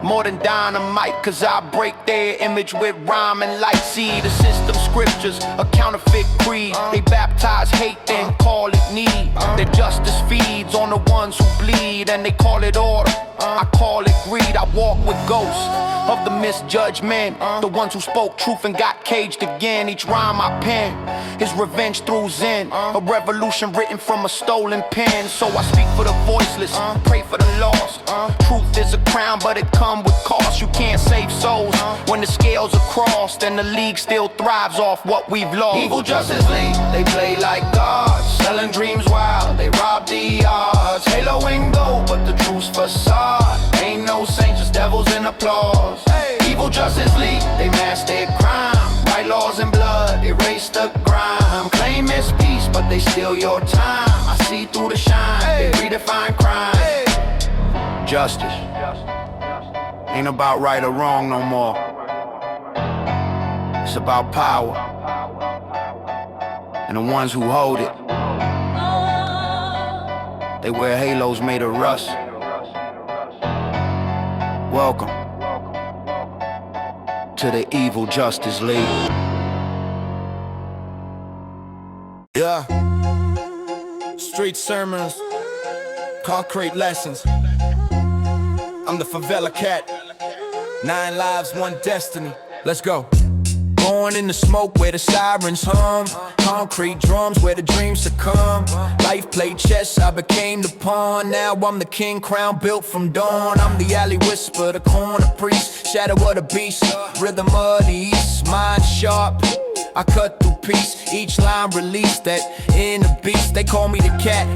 [SPEAKER 9] more than dynamite, cause I break their image with rhyme and light. See the system scriptures, a counterfeit creed. They baptize hate then call it need. Their justice feeds on the ones who bleed, and they call it order, I call it greed. I walk with ghosts of the misjudged men, the ones who spoke truth and got caged again. Each rhyme I pen is revenge through Zen, a revolution written from a stolen pen. So I speak for the voiceless, pray for the lost. Truth is a crown, but it comes with cost. You can't save souls when the scales are crossed, and the league still thrives off what we've lost. Evil Justice League, they play like God, selling dreams while they rob the odds. Halo and gold, but the truth's facade. Ain't no saints, just devils and applause. Evil Justice League, they mask their crime. Write laws in blood, erase the grime. Claim it's peace, but they steal your time. I see through the shine, they redefine crime. Justice ain't about right or wrong no more. It's about power and the ones who hold it. They wear halos made of rust. Welcome to the Evil Justice League.
[SPEAKER 7] Yeah. Street sermons, concrete lessons. I'm the favela cat. 9 lives, 1 destiny. Let's go. Born in the smoke where the sirens hum. Concrete drums where the dreams succumb. Life played chess, I became the pawn. Now I'm the king, crown built from dawn. I'm the alley whisper, the corner priest. Shadow of the beast, rhythm of the east. Mind sharp, I cut through peace. Each line released that inner beast. They call me the cat,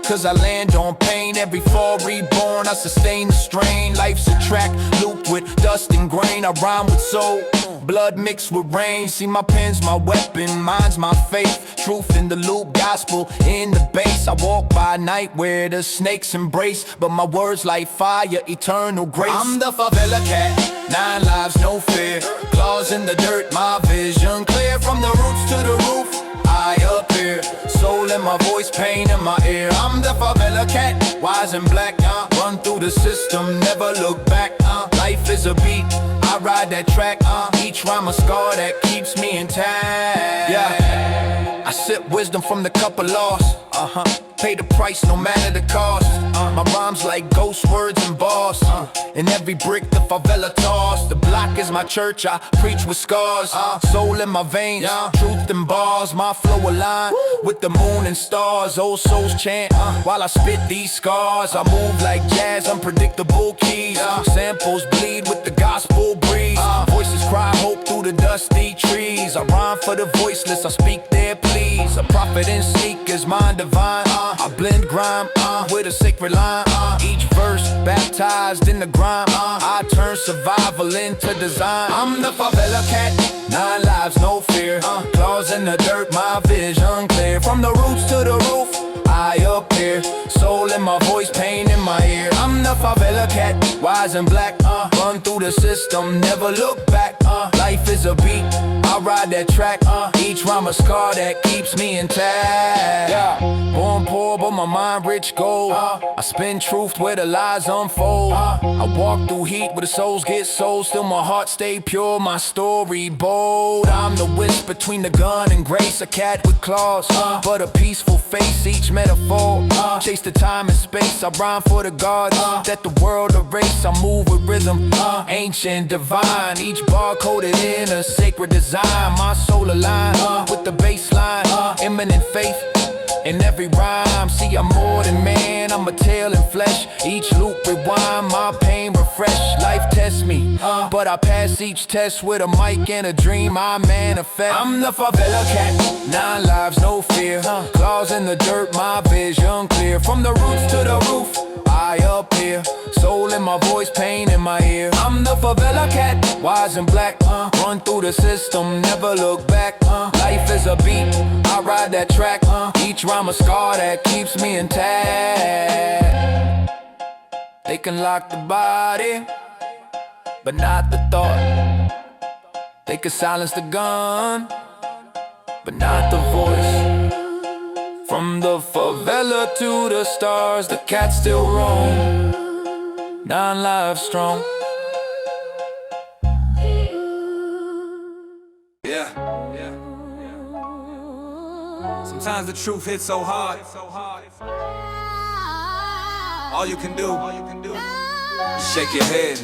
[SPEAKER 7] cause I land on pain. Every fall reborn, I sustain the strain. Life's a track, looped with dust and grain. I rhyme with soul, blood mixed with rain. See my pen's my weapon, mine's my faith. Truth in the loop, gospel in the bass. I walk by night where the snakes embrace, but my words like fire, eternal grace. I'm the favela cat, 9 lives, no fear. Claws in the dirt, my vision clear. From the roots to the roof, I appear. Soul in my voice, pain in my ear. I'm the favela cat, wise and black. Run through the system, never look back. Life is a beat, I ride that track. Each rhyme a scar that keeps me intact. Yeah, I sip wisdom from the cup of loss. Pay the price, no matter the cost. My rhymes like ghost words and bars. In every brick the favela toss. The block is my church, I preach with scars. Soul in my veins, truth in bars. My flow align with the moon and stars. Old souls chant while I spit these scars. I move like jazz, unpredictable keys. Samples bleed with the gospel breeze. Voices cry hope through the dusty trees. I rhyme for the voiceless, I speak their pleas. A prophet in sneakers, mind divine. I blend grime with a sacred line. Each verse baptized in the grime. I turn survival into design. I'm the favela cat, 9 lives, no fear. Claws in the dirt, my vision clear. From the roots to the roof, I appear. Soul in my voice, pain in my ear. I'm the favela cat, wise and black. Run through the system, never look back. Life is a beat, I ride that track. Each rhyme a scar that keeps me intact. Yeah. Born poor, but my mind rich gold. I spin truth where the lies unfold. I walk through heat where the souls get sold. Still my heart stay pure, my story bold. I'm the whisper between the gun and grace. A cat with claws, but a peaceful face. Each metaphor, chase the time and space. I rhyme for the gods that the world erase. I move with rhythm, ancient, divine. Each bar coded in a sacred design. My soul aligned with the bass line. Imminent faith in every rhyme. See, I'm more than man, I'm a tale in flesh. Each loop rewind, my pain refresh. Life tests me, but I pass each test with a mic and a dream I manifest. I'm the favela cat, 9 lives, no fear. Claws in the dirt, my vision clear. From the roots to the roof,
[SPEAKER 2] my voice, pain in my ear. I'm the favela cat, wise and black. Run through the system, never look back. Life is a beat, I ride that track. Each rhyme a scar that keeps me intact. They can lock the body, but not the thought. They can silence the gun, but not the voice. From the favela to the stars, the cat still roam, 9 lives strong.
[SPEAKER 7] Yeah. Sometimes the truth hits so hard. All you can do is shake your head.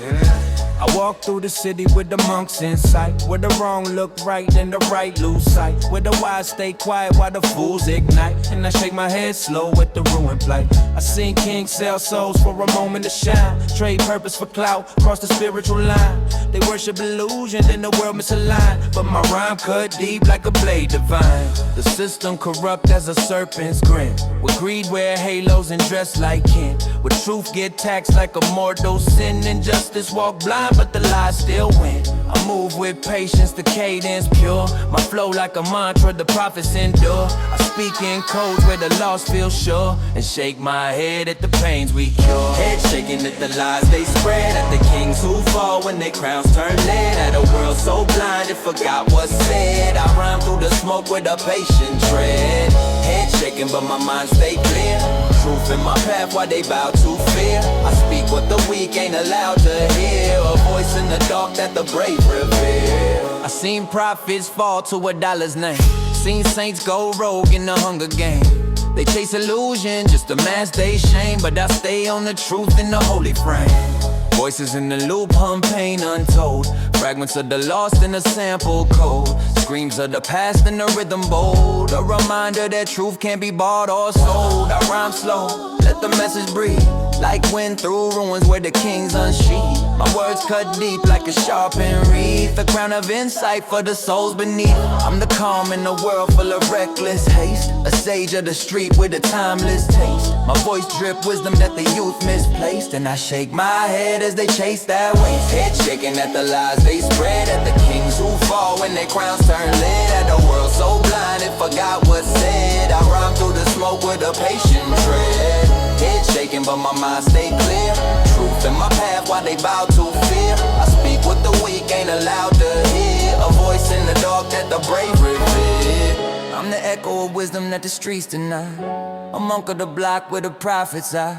[SPEAKER 5] I walk through the city with the monks in sight, where the wrong look right and the right lose sight, where the wise stay quiet while the fools ignite. And I shake my head slow at the ruined plight. I seen kings sell souls for a moment to shine, trade purpose for clout, cross the spiritual line. They worship illusion and the world misaligned, but my rhyme cut deep like a blade divine. The system corrupt as a serpent's grin, with greed wear halos and dress like kin, with truth get taxed like a mortal sin, and justice walk blind but the lies still win. I move with patience, the cadence pure, my flow like a mantra, the prophets endure. I speak in codes where the lost feel sure, and shake my head at the pains we cure.
[SPEAKER 10] Head shaking at the lies they spread, at the kings who fall when their crowns turn lead, at a world so blind it forgot what's said. I rhyme through the smoke with a patient tread. Head shaking but my mind stay clear, truth in my path while they bow to fear. I speak what the weak ain't allowed to hear, a voice in the dark that the brave revere.
[SPEAKER 5] I seen prophets fall to $1's name, seen saints go rogue in the Hunger Game. They chase illusion just to mask they shame, but I stay on the truth in the holy frame. Voices in the loop hum pain untold, fragments of the lost in the sample code, screams of the past in the rhythm bold, a reminder that truth can't be bought or sold. I rhyme slow, let the message breathe, like wind through ruins where the kings unsheathed. My words cut deep like a sharpened wreath, a crown of insight for the souls beneath. I'm the calm in a world full of reckless haste, a sage of the street with a timeless taste. My voice drip wisdom that the youth misplaced, and I shake my head as they chase that waste.
[SPEAKER 10] Head shaking at the lies they spread, at the kings who fall when their crowns turn lead, at a world so blind it forgot what's said. I rhyme through the smoke with a patient tread. Head shaking but my mind stay clear, truth in my path while they bow to fear. I speak what the weak ain't allowed to hear, a voice in the dark that the brave revere.
[SPEAKER 5] I'm the echo of wisdom that the streets deny, a monk of the block where the prophets are.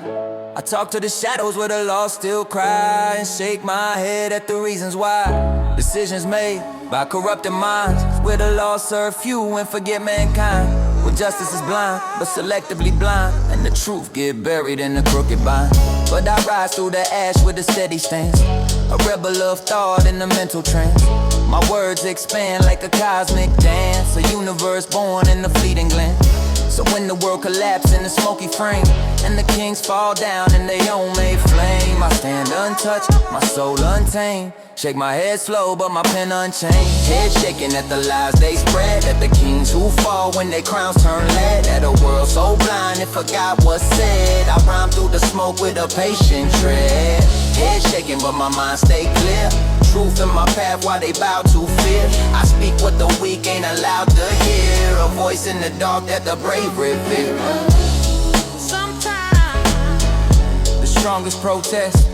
[SPEAKER 5] I talk to the shadows where the lost still cry, and shake my head at the reasons why. Decisions made by corrupted minds, where the lost serve few and forget mankind. Where justice is blind, but selectively blind, and the truth get buried in the crooked vine. But I rise through the ash with a steady stance, a rebel of thought in a mental trance. My words expand like a cosmic dance, a universe born in the fleeting glance. So when the world collapses in the smoky frame, and the kings fall down in their own made flame, I stand untouched, my soul untamed, shake my head slow but my pen unchained.
[SPEAKER 10] Head shaking at the lies they spread, at the kings who fall when their crowns turn lead, at a world so blind it forgot what's said. I rhyme through the smoke with a patient tread. Head shaking but my mind stay clear, truth in my path while they bow to fear. I speak what the weak ain't allowed to hear, a voice in the dark that the brave revere.
[SPEAKER 5] Sometimes the strongest protest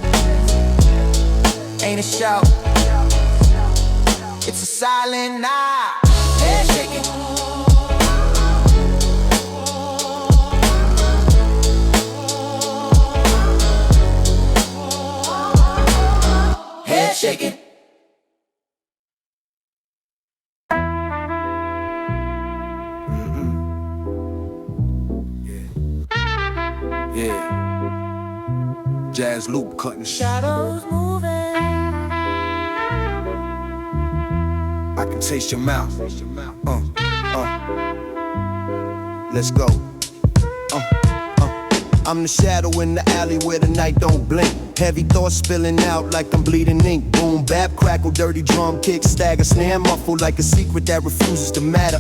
[SPEAKER 5] ain't a shout, it's a silent night.
[SPEAKER 10] Head shaking, head shaking.
[SPEAKER 7] Yeah. Jazz loop cutting.
[SPEAKER 3] Shadows moving.
[SPEAKER 7] I can taste your mouth. Let's go.
[SPEAKER 8] I'm the shadow in the alley where the night don't blink. Heavy thoughts spilling out like I'm bleeding ink. Boom, bap, crackle, dirty drum kick, stagger, snare, muffled like a secret that refuses to matter.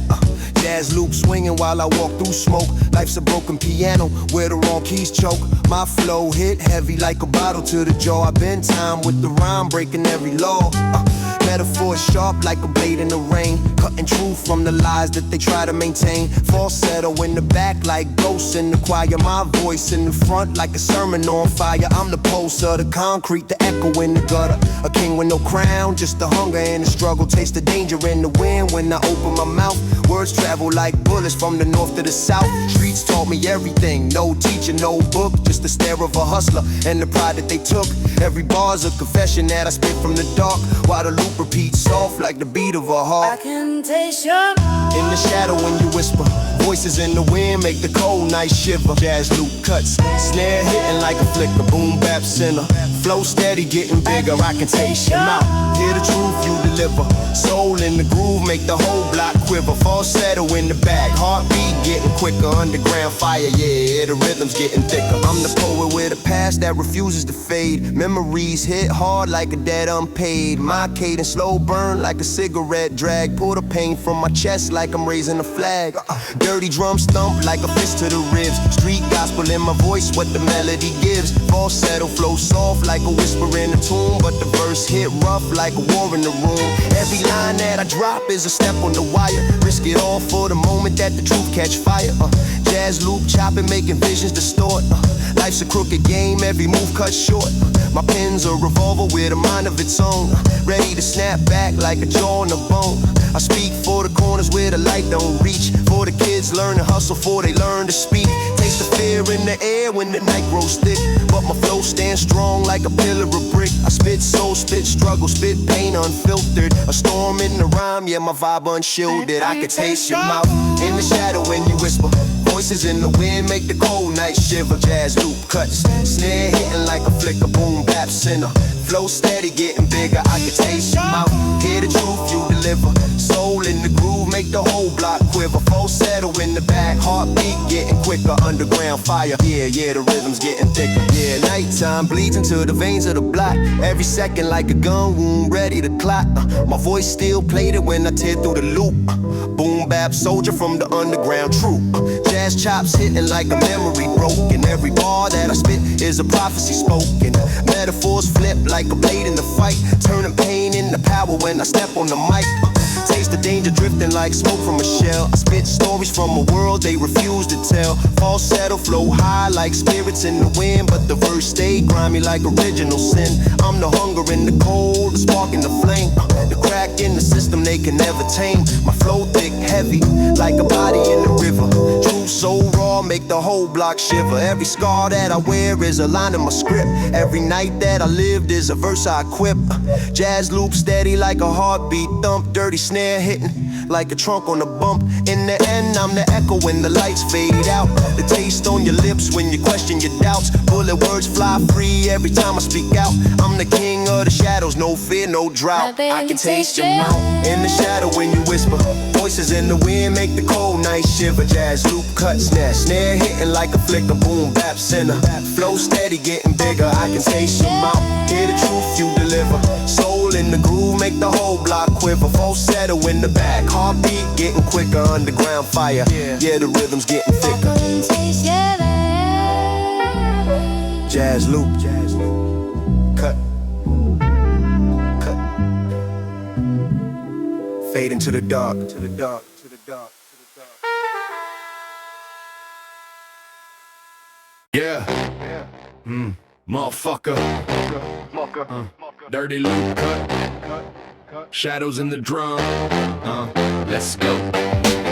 [SPEAKER 8] Jazz loop swinging while I walk through smoke. Life's a broken piano where the wrong keys choke. My flow hit heavy like a bottle to the jaw. I bend time with the rhyme, breaking every law. Metaphor sharp like a blade in the rain, cutting truth from the lies that they try to maintain. Falsetto in the back like ghosts in the choir. My voice in the front like a sermon on fire. I'm the pulse of the concrete, the echo in the gutter. A king with no crown, just the hunger and the struggle. Taste the danger in the wind when I open my mouth. Words travel like bullets from the north to the south. Streets taught me everything, no teacher, no book, just the stare of a hustler and the pride that they took. Every bar's a confession that I spit from the dark, while the loop repeats soft like the beat of a heart.
[SPEAKER 1] I can taste your
[SPEAKER 8] In the shadow when you whisper, voices in the wind make the cold night shiver. Jazz loop cuts, snare hitting like a flicker. Boom bap center, flow steady getting bigger. I can taste your mouth, hear the truth you deliver. Soul in the groove make the whole block quiver. Falsetto in the back, heartbeat getting quicker. Underground fire, yeah, the rhythm's getting thicker. I'm the poet with a past that refuses to fade. Memories hit hard like a debt unpaid. My cadence slow burn like a cigarette drag. Pull the pain from my chest like I'm raising a flag. Dirty drums thump like a fist to the ribs. Street gospel in my voice, what the melody gives. Falsetto flow soft like a whisper in a tune, but the verse hit rough like a war in the room. Every line that I drop is a step on the wire. Risk it all for the moment that the truth catch fire. Jazz loop chopping, making visions distort. Life's a crooked game, every move cut short. My pen's a revolver with a mind of its own, ready to snap back like a jaw on the bone. I speak for the corners where the light don't reach, for the kids learn to hustle before they learn to speak. Taste the fear in the air when the night grows thick, but my flow stands strong like a pillar of brick. I spit soul, spit struggle, spit pain unfiltered. A storm in the rhyme, yeah, my vibe unshielded. I can taste your mouth in the shadow when you whisper. Voices in the wind make the cold night shiver. Jazz loop cuts, snare hitting like a flicker. Boom bap center, flow steady getting bigger. I can taste your mouth, hear the truth you deliver. Soul in the groove make the whole block quiver. Falsetto in the back, heartbeat getting quicker. Underground fire, yeah, the rhythm's getting thicker. Yeah, nighttime bleeds into the veins of the block. Every second like a gun wound ready to clot. My voice still played it when I tear through the loop. Boom bap soldier from the underground troop. Jazz chops hitting like a memory broken. Every bar that I spit is a prophecy spoken. Metaphors flip like a blade in the fight, turning pain into power when I step on the mic. Taste the danger drifting like smoke from a shell. I spit stories from a world they refuse to tell. Falsetto flow high like spirits in the wind, but the verse stay grimy like original sin. I'm the hunger in the cold, the spark in the flame, the crack in the system they can never tame. My flow thick, heavy, like a body in the river. Truth so raw, make the whole block shiver. Every scar that I wear is a line in my script. Every night that I lived is a verse I equip. Jazz loop steady like a heartbeat thump. Dirty snare hitting like a trunk on a bump. In the end, I'm the echo when the lights fade out. The taste on your lips when you question your doubts. Bullet words fly free every time I speak out. I'm the king of the shadows, no fear, no drought. I can taste your mouth in the shadow when you whisper. Voices in the wind make the cold night shiver. Jazz loop cuts, snare hitting like a flicker. Boom bap center, flow steady getting bigger. I can taste your mouth, hear the truth you deliver. Soul in the groove make the whole block quiver. Falsetto in the back, heartbeat getting quicker. Underground fire, yeah, the rhythm's getting thicker. Jazz loop, cut, cut, fade into the dark, to the dark, to the dark.
[SPEAKER 9] Yeah, motherfucker. Dirty loop cut, shadows in the drum. Let's go.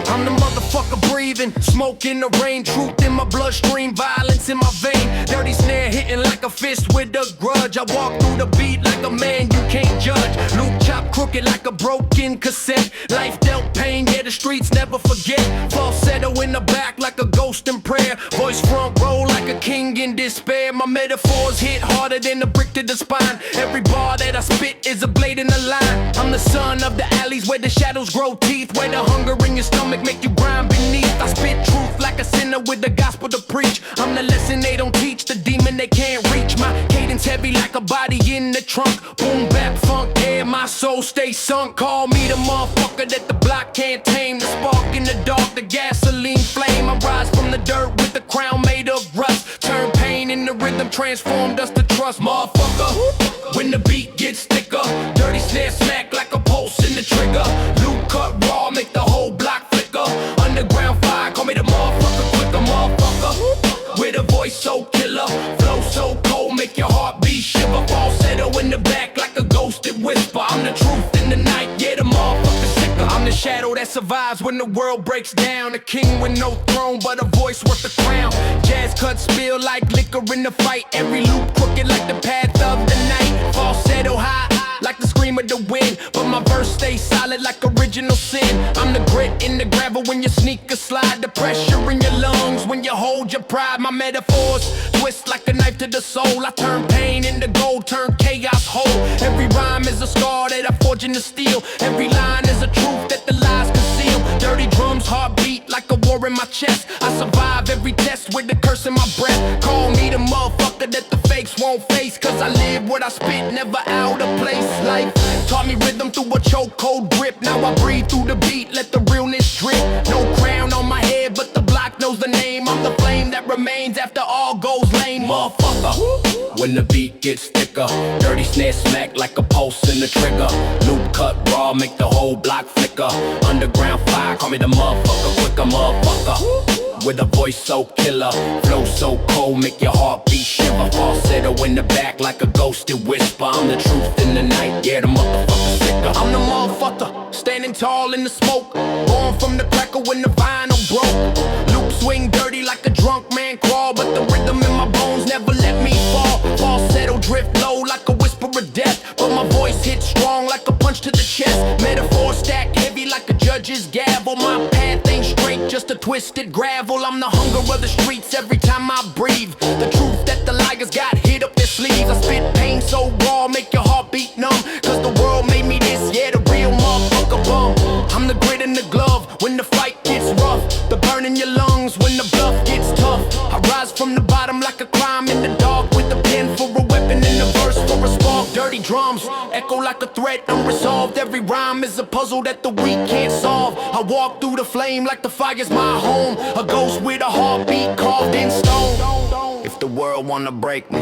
[SPEAKER 5] I'm the motherfucker breathing, smoke in the rain, truth in my bloodstream, violence in my vein. Dirty snare hitting like a fist with a grudge. I walk through the beat like a man you can't judge. Loop chop crooked like a broken cassette. Life dealt pain, yeah, the streets never forget. Falsetto in the back like a ghost in prayer. Voice front row like a king in despair. My metaphors hit harder than a brick to the spine. Every bar that I spit is a blade in the line. I'm the son of the alleys where the shadows grow teeth, where the hunger in your stomach make you grind beneath. I spit truth like a sinner with the gospel to preach. I'm the lesson they don't teach, the demon they can't reach. My cadence
[SPEAKER 4] Beats heavy like a body in the trunk. Boom bap funk, yeah, my soul stays sunk. Call me the motherfucker that the block can't tame. The spark in the dark, the gasoline flame. I rise from the dirt with the crown made of rust. Turn pain into rhythm, transformed us to trust. Motherfucker, when the beat gets thicker, dirty snare smack like a pulse in the trigger. Loop cut raw, make the whole block flicker. Underground fire, call me the motherfucker, quicker motherfucker. With a voice so killer, flow so cold, make your heartbeat shiver. Falsetto in the back like a ghosted whisper. I'm the truth in the night, yeah, the motherfucker sicker. I'm the shadow that survives when the world breaks down. A king with no throne, but a voice worth the crown. Jazz cuts spill like liquor in the fight. Every loop crooked like the path of the night. Falsetto high like the scream of the wind, but my verse stays solid like original sin. I'm the grit in the gravel when your sneakers slide. The pressure in your lungs when you hold your pride. My metaphors twist like a knife to the soul. I turn pain into gold, turn chaos whole. Every rhyme is a scar that I forge into steel. Every line is a truth that the lies conceal. Dirty drums, heartbeat like a war in my chest. I survive every test with the curse in my breath. Call me the motherfucker that the fakes won't face, cause I live what I spit, never out of place. Life taught me rhythm through a chokehold grip. Now I breathe through the beat, let the realness drip. No crown on my head, but the block knows the name. I'm the flame that remains after all goes lame. Motherfucker, when the beat gets thicker, dirty snare smack like a pulse in the trigger. Loop cut raw, make the whole block flicker. Underground fire, call me the motherfucker, quicker motherfucker. With a voice so killer, flow so cold, make your heartbeat shiver. Falsetto in the back like a ghosted whisper. I'm the truth in the night, yeah, the motherfucker sicker. I'm the motherfucker, standing tall in the smoke. Born from the cracker when the vinyl broke. Loop swing dirty like a drunk man crawl, but the rhythm in my bones never let me fall. Falsetto drift low like a whisper of death, but my voice hits strong like a punch to the chest. Metaphor stack heavy like a judge's gavel. My path ain't straight, just a twisted gravel. I'm the hunger of the streets every time I breathe. The truth that the liars got hid up their sleeves. I spit pain so raw, make your heartbeat numb. Cause the world made me this, yeah, the real motherfucker bum. I'm the grit in the glove when the fight gets rough. The burn in your lungs when the bluff gets tough. I rise from the bottom like a crime in the dark, with a pen for a weapon and a verse for a spark. Dirty drums echo like a threat unresolved. Every rhyme is a puzzle that the weak can't solve. I walk through the flame like the fire's my home. A ghost with a heartbeat carved in stone. If the world wanna break me,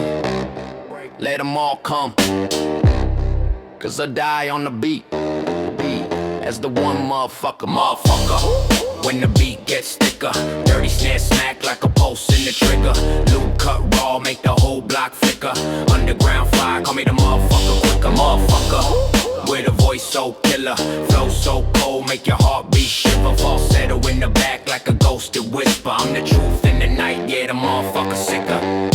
[SPEAKER 4] let them all come, cause I die on the beat as the one motherfucker. When the beat gets thicker, dirty snare smack like a pulse in the trigger. Loop cut raw, make the whole block flicker. Underground fire, call me the motherfucker, quicker motherfucker. With a voice so killer, flow so cold, make your heartbeat shiver. Falsetto in the back like a ghosted whisper. I'm the truth in the night, yeah, the motherfucker sicker.